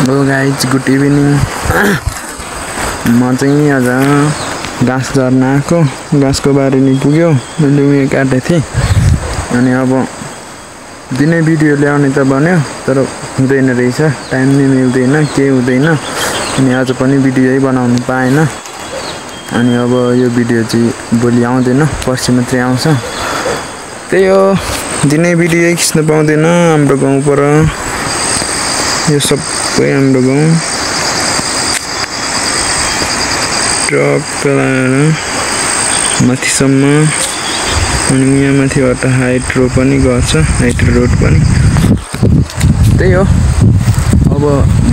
Hello guys, good evening. म चाहिँ आज घाँस झर्न आएको, घाँसको बारी नै पुग्यो, मैले उयो काटेको थिएँ। अनि अब दिनै भिडियो ल्याउने त भन्यो, तर हुँदैन रहेछ, टाइम नै मिल्दैन, केही हुँदैन। अनि आज पनि भिडियो बनाउनु पाएन। अनि अब यो भिडियो चाहिँ भोलि आउँदैन, पर्सि मात्रै आउँछ। त्यही हो, दिनै भिडियो खिच्न पाउँदैन। हाम्रो गाउँ पर यो सबै हाम्रो गाउँ ट्रक चलाएर माथिसम्म, अनि यहाँ माथिबाट हाइड्रो पनि गर्छ, हाइड्रो रोड पनि। त्यही हो, अब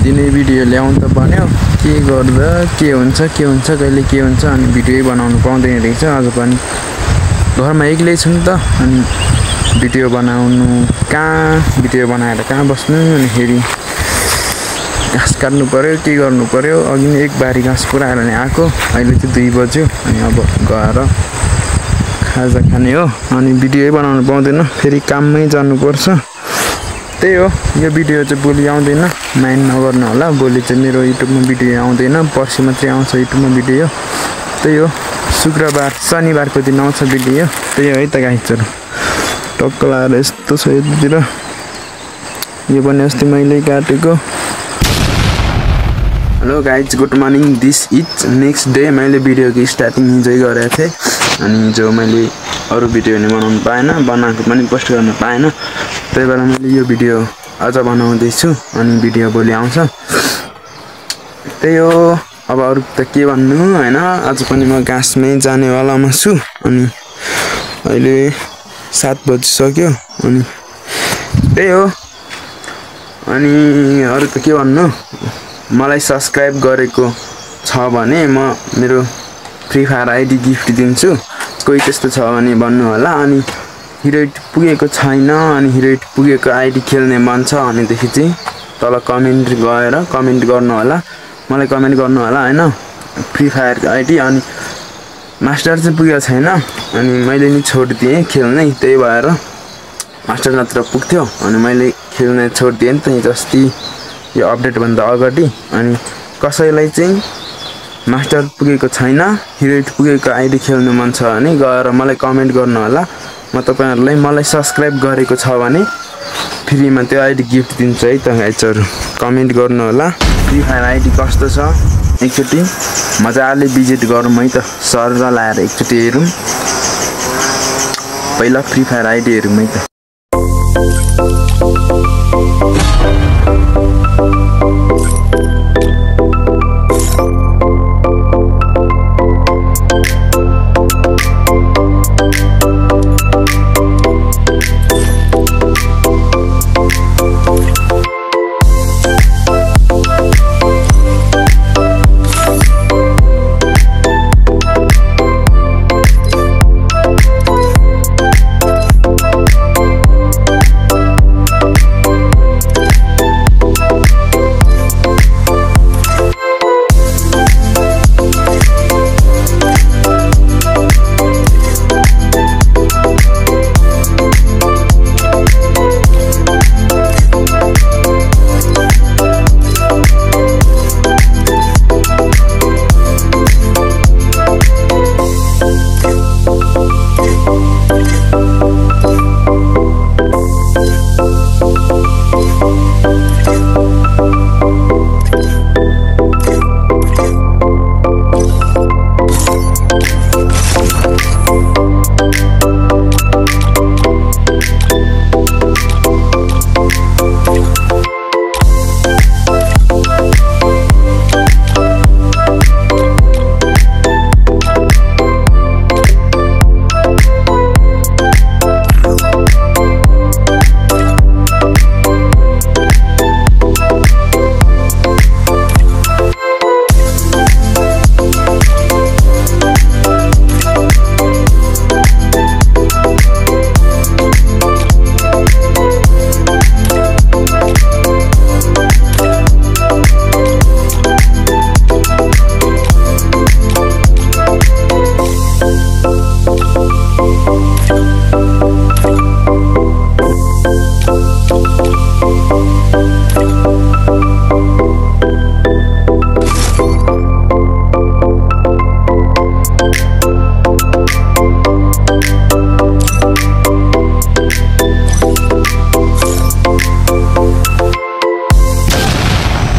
दिनै भिडियो ल्याउनु त भन्यो, के गर्दा के हुन्छ कहिले के हुन्छ। अनि भिडियो बनाउनु पाउँदैन रहेछ। आज पनि घरमा एक्लै छु नि त, अनि भिडियो बनाउनु भिडियो बनाएर कहाँ बस्नु। अनि फेरि घाँस काट्नु पर्यो, के गर्नु पर्यो। अघि नै एक बारी घाँस पुऱ्याएर नि आएको, अहिले चाहिँ 2 बज्यो। अनि अब गएर खाजा खाने हो। अनि भिडियो बनाउनु पाउँदैन, फेरि काममै जानुपर्छ। त्यही हो, यो भिडियो चाहिँ भोलि आउँदैन, माइन्ड नगर्नु होला। भोलि चाहिँ मेरो युट्युबमा भिडियो आउँदैन, पर्सि मात्रै आउँछ युट्युबमा भिडियो। त्यही हो, शुक्रबार शनिबारको दिन आउँछ भिडियो। त्यही हो है त गाइजहरु, टक्क लाएर यस्तो छ यतातिर। यो पनि अस्ति मैले काटेको। Hello guys, good morning. This is next day. मैले भिडियोको स्टार्टिङ हिजै गरेको थिएँ। अनि हिजो मैले अरू भिडियो नि बनाउनु पाएन, बनाएको पनि पोस्ट गर्न पाएन। त्यही भएर मैले यो भिडियो आज बनाउँदैछु, अनि भिडियो भोलि आउँछ। त्यही हो, अब अरू त के भन्नु हैन। आज पनि म घाँसमै जानेवालामा छु। अनि अहिले 7 बजिसक्यो। अनि त्यही हो, अनि अरू त के भन्नु। मलाई सब्स्क्राइब गरेको छ भने म मेरो फ्री फायर आइडी गिफ्ट दिन्छु। कोही त्यस्तो छ भने भन्नु होला। अनि हिरोइट पुगेको छैन, अनि हिरोइट पुगेको आइडी खेल्ने मन छ भनेदेखि चाहिँ तल कमेन्ट गएर कमेन्ट गर्नु होला, मलाई कमेन्ट गर्नु होला हैन, फ्री फायरको आइडी। अनि मास्टर चाहिँ पुगेको छैन, अनि मैले नि छोडिदिएँ खेल्नै। त्यही भएर मास्टर नत्र पुग्थ्यो, अनि मैले खेल्ने छोडिदिएँ नि त हिजो अस्ति, यो अपडेट भन्दा अगाडि। अनि कसैलाई चाहिँ मास्टर पुगेको छैन, हिरोइट पुगेको आइडी खेल्नु मन छ भने गएर मलाई कमेन्ट गर्नु होला। म तपाईहरुलाई मलाई सब्स्क्राइब गरेको छ भने फ्रीमा त्यो आइडी गिफ्ट दिन्छु है त गाइजहरु। कमेन्ट गर्नु होला। फ्री फायर आइडी कस्तो छ एकचोटी मजाले भिजिट गरौँ है त, सर्भर लाएर एकचोटी हेरौँ। पहिला फ्री फायर आइडी हेरौँ है त।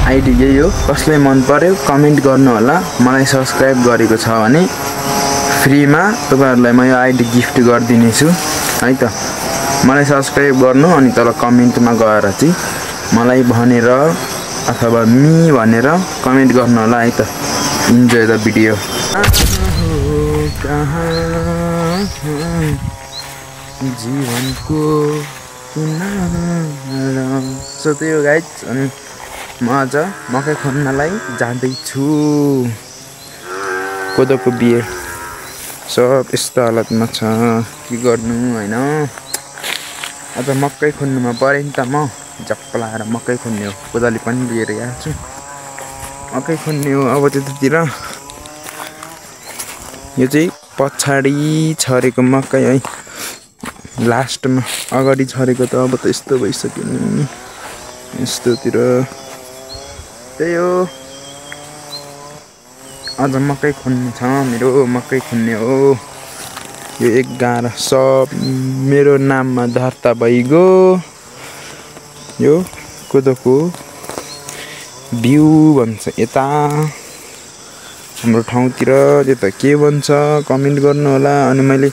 आइडी यही हो। कसलाई मन पर्यो कमेन्ट गर्नु होला। मलाई सब्स्क्राइब गरेको छ भने फ्रीमा तपाईहरुलाई म यो आइडी गिफ्ट गर्दिने छु है त। मलाई सब्स्क्राइब गर्नु अनि तल कमेन्टमा गएर चाहिँ मलाई भनेर अथवा मी भनेर कमेन्ट गर्नु होला है त। Enjoy the video. जीवनको सो त्यही हो गाइज। अनि म आज मकै खन्नलाई जाँदैछु। कोदोको बिहे सब यस्तो हालतमा छ के गर्नु हैन। आज मकै खन्नुमा परे नि त म झप्प लाएर मकै खन्ने हो। कोदाली पनि लिएर आएको छु मकै खन्ने हो। अब त्यतातिर यो चाहिँ पछाडि छरेको मकै है। लास्टमा अगाडि छरेको त अब त यस्तो भइसक्यो नि। यस्तोतिर त्यही हो। आज मकै खन्नु छ मेरो। मकै खन्ने हो। यो एक गाँडा सब मेरो नाममा दर्ता भइगयो। यो कोदोको बिउ भन्छ यता हाम्रो ठाउँतिर। त्यो त के भन्छ कमेन्ट गर्नु होला। अनि मैले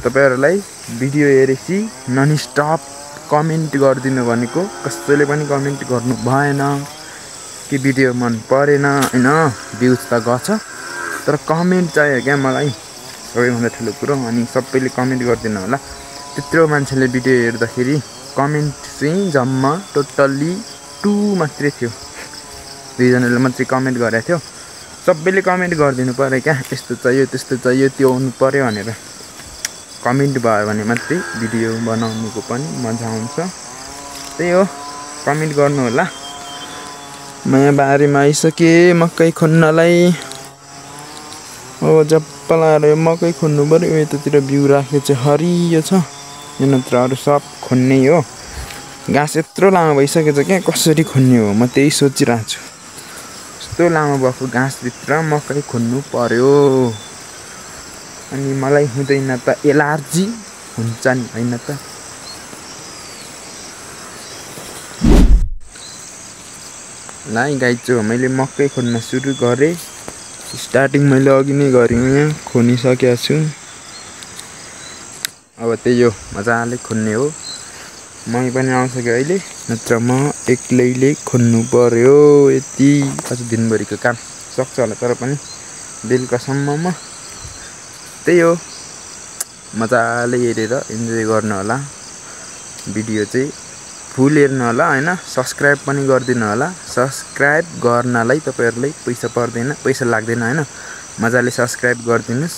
तपाईहरुलाई भिडियो हेरेपछि नन स्टप कमेन्ट गरिदिनु भनेको। कसैले पनि कमेन्ट गर्नु भएन कि भिडियो मन परेन हैन। भ्युज त गछ तर कमेन्ट चाहियो क्या मलाई सबैभन्दा ठुलो कुरो। अनि सबैले कमेन्ट गरिदिनु होला। त्यत्रो मान्छेले भिडियो हेर्दाखेरि कमेन्ट चाहिँ जम्मा टोटल्ली 2 मात्रै थियो। 2 जनाले मात्रै कमेन्ट गरेको थियो। सबैले कमेन्ट गरिदिनु पर्यो क्या। यस्तो चाहियो त्यस्तो चाहियो त्यो आउनु पर्यो भनेर। कमेन्ट भयो भने मात्रै भिडियो बनाउनुको पनि मजा आउँछ। त्यही हो कमेन्ट गर्नु होला। म यहाँ बारीमा आइसके मकै खन्नलाई। अब जप्प लाएर मकै खन्नु पर्यो। यतातिर बिउ राखेको चाहिँ हरियो छ। यो नत्र अरू सब खन्ने हो। घाँस यत्रो लामो भइसकेछ क्या कसरी खन्ने हो म त्यही सोचिरहेको छु। यस्तो लामो भएको घाँसभित्र मकै खन्नु पर्यो। अनि मलाई हुँदैन त एलर्जी हुन्छ नि हैन त। ल गाइज मैले मकै खन्न सुरु गरेँ। स्टार्टिङ मैले अघि नै गरेँ। यहाँ खनिसकेको छु। अब त्यही हो मजाले खन्ने हो। मै पनि आउँछ कि अहिले नत्र म एक्लैले खन्नु पर्यो। यति आज दिनभरिको काम सक्छ होला तर पनि बेलुकासम्ममा। त्यही हो मजाले हेरेर इन्जोय गर्नु होला। भिडियो चाहिँ फुल हेर्नु होला हैन। सब्स्क्राइब पनि गरिदिनु होला। सब्स्क्राइब गर्नलाई तपाईहरुलाई पैसा पर्दैन पैसा लाग्दैन हैन। मजाले सब्स्क्राइब गरिदिनुस्।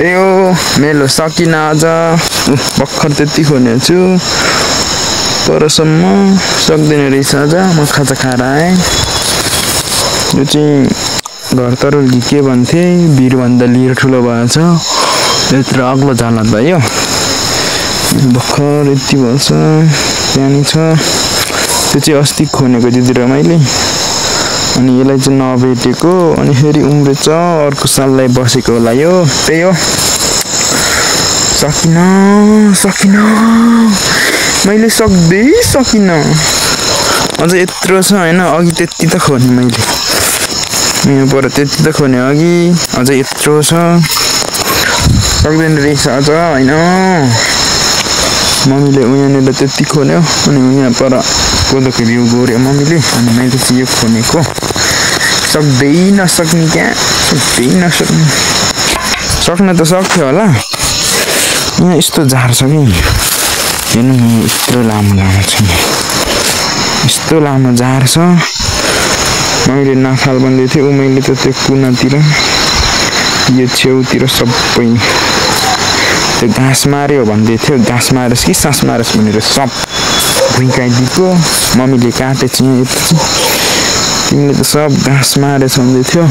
त्यही हो मेलो सकिन आज भर्खर त्यति खोने छु परसम्म सक्दैन रहेछ आज म खाजा खाएर आएँ यो चाहिँ घर तरुल के भन्थे भिरभन्दा लिएर ठुलो भएछ यत्रो अग्लो झालत भयो भर्खर यति भएछ त्यहाँनिर छ त्यो चाहिँ अस्ति खोनेको दिदी र मैले अनि यसलाई चाहिँ नभेटेको अनि फेरि उम्रेछ अर्को साललाई बसेको होला यो त्यही हो सकिन मैले सक्दै सकिन अझ यत्रो छ हैन अघि त्यति त खोने मैले यहाँ पर त्यति त खोने अघि अझ यत्रो छ सक्दैन रहेछ अझ हैन मम्मीले उहाँनिर त्यति खोन्यो अनि यहाँ पर कोदोको बिउ गोर्यो मम्मीले अनि मैले चाहिँ यो खोनेको सक्दै नसक्ने क्या सक्न त सक्थ्यो होला यहाँ यस्तो झार छ कि हेर्नु यत्रो लामो छ यस्तो लामो झार छ मैले नखाल भन्दै थिएँ ऊ मैले त त्यो कुनातिर यो छेउतिर सबै त्यो घाँस मार्यो भन्दै थियो घाँस मारेस् कि सास मारेस् भनेर सब भुइँकाइदिएको मम्मीले काटेछ यहाँ यति तिमीले त सब घाँस मारेछ भन्दै थियो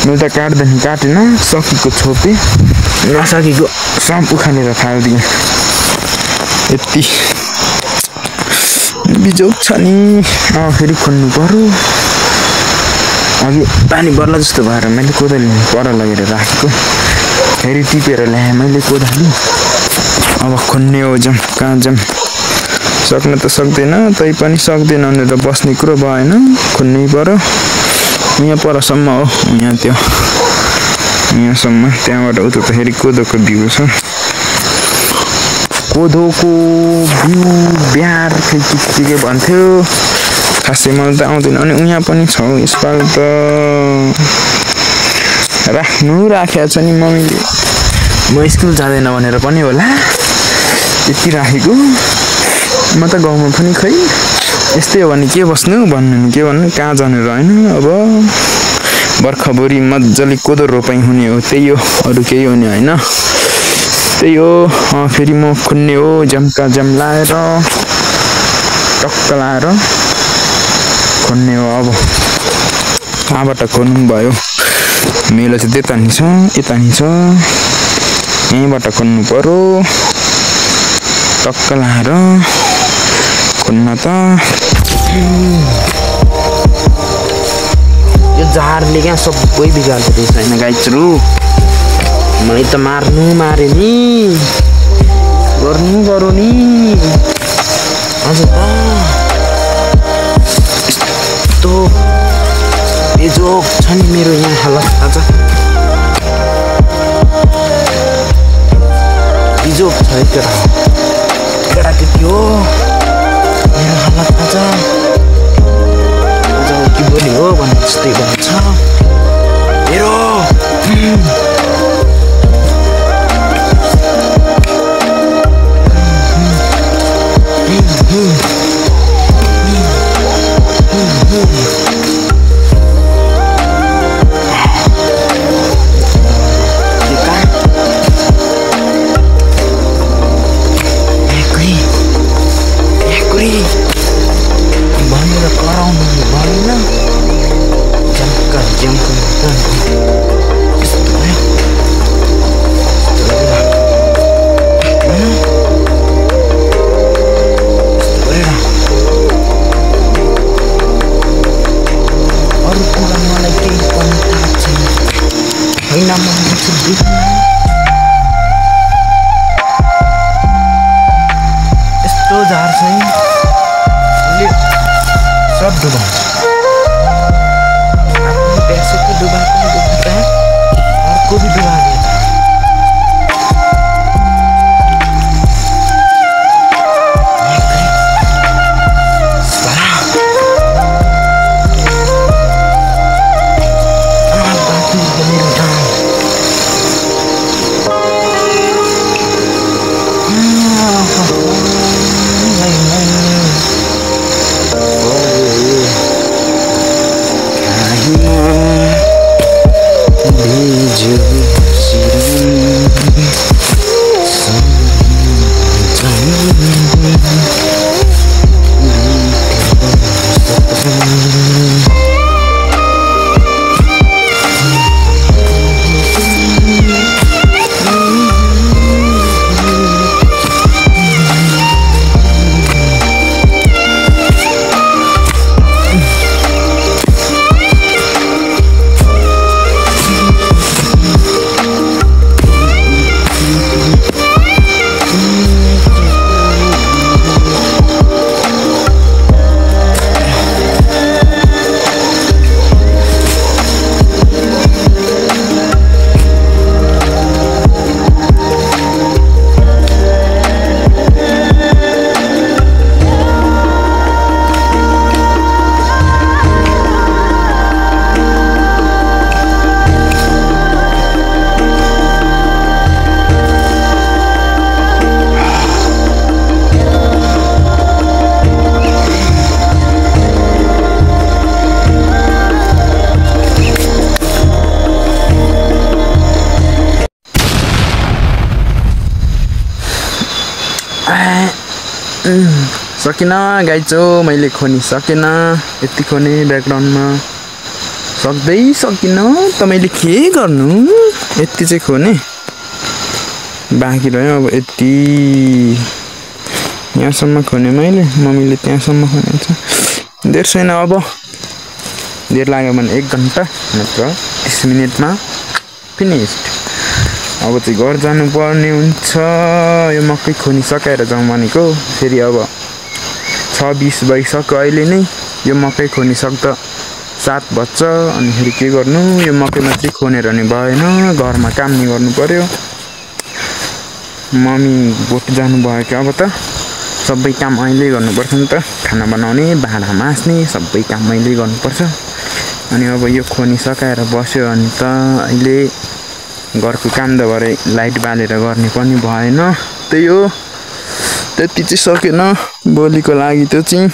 मैले त काटेन सकेको छोपे नसकेको सब उखानेर फालिदिएँ यति बिजोक छ नि फेरि खोज्नु पर्यो अघि पानी पर्ला जस्तो भएर मैले कोदाली पर लगेर राखेको फेरि टिपेर ल्याएँ मैले कोदाली अब खोज्ने हो कहाँ जाम सक्न त सक्दैन तै पनि सक्दैन भनेर बस्ने कुरो भएन खोज्नै पर्यो यहाँ परसम्म हो यहाँ त्यो यहाँसम्म त्यहाँबाट उता त फेरि कोदोको बिउ छ कोदोको बिउ ब्यार खै के भन्थ्यो खासै मलाई त आउँदैन अनि उहाँ पनि छ यसपालि त राखेको छ नि मम्मीले म स्कुल जाँदैन भनेर पनि होला यति राखेको म त गाउँमा पनि खै यस्तै हो भने के बस्नु भन्नु कहाँ जानु रहेन अब बर्खाभरि मजाले कोदो रोपाइ हुने हो त्यही हो अरू केही हुने होइन त्यही हो फेरि म खोज्ने हो जम्का जम लाएर टक्क लाएर खोज्ने हो अब कहाँबाट खोज्नु भयो मेलो चाहिँ त्यता नि छ यता नि छ यहीँबाट खोज्नु पर्यो टक्क लाएर खोज्न त यो झारले क्या सबै बिगार्दो रहेछ होइन गाइजहरू मलाई त मारे नि गर्नु नि अझ त यस्तो बेजोक छ नि मेरो यहाँ हालत आज बिजोक छ केटाकेटी हो मेरो हालत आज के बोली हो भन्ने जस्तै भन्छ मेरो यस्तो झार चाहिँ सब डुबाउँछ आफ्नो पैसाको डुबाएको डुबाउँछ अर्को भी डुबा दिन्छ Be you सकिन गाइज मैले खोनी सकेन यति खोने ब्याकग्राउन्डमा सक्दै सकिन त मैले के गर्नु यति चाहिँ खोने बाँकी रह्यो अब यति यहाँसम्म खोने मैले मम्मीले त्यहाँसम्म खोनेछ धेर छैन अब धेर लाग्यो भने 1 घन्टा नत्र 30 मिनेटमा फिनिस्ड अब चाहिँ घर जानुपर्ने हुन्छ यो मकै खोनी सकाएर जाउँ भनेको फेरि अब 6:20 भइसक्यो अहिले नै यो मकै खोनी सक्दा 7 बज्छ अनि फेरि के गर्नु यो मकै मात्रै खोनेर नि भएन घरमा काम नि गर्नु पर्यो मम्मी बोट जानु भयो कि अब त सबै काम अहिले गर्नुपर्छ नि त खाना बनाउने भाँडा माझ्ने सबै काम अहिले गर्नुपर्छ अनि अब यो खोनी सकाएर बस्यो अनि त अहिले घरको काम त भरे लाइट बालेर गर्ने पनि भएन त्यही हो त्यति चाहिँ सकेन भोलिको लागि त्यो चाहिँ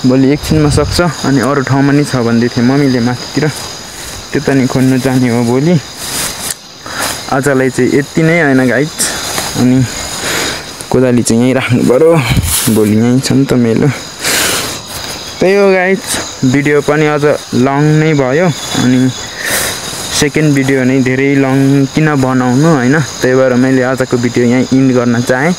भोलि एकछिनमा सक्छ अनि अरू ठाउँमा नि छ भन्दै थियो मम्मीले माथितिर त्यो त नि खोज्नु जाने हो भोलि आजलाई चाहिँ यति नै हैन गाइज अनि कोदाली चाहिँ यहीँ राख्नु पर्यो भोलि यहीँ छ नि त मेलो त्यही हो गाइज भिडियो पनि अझ लङ नै भयो अनि सेकेन्ड भिडियो नै धेरै लङ किन बनाउनु हैन त्यही भएर मैले आजको भिडियो यहीँ इन्ड गर्न चाहे।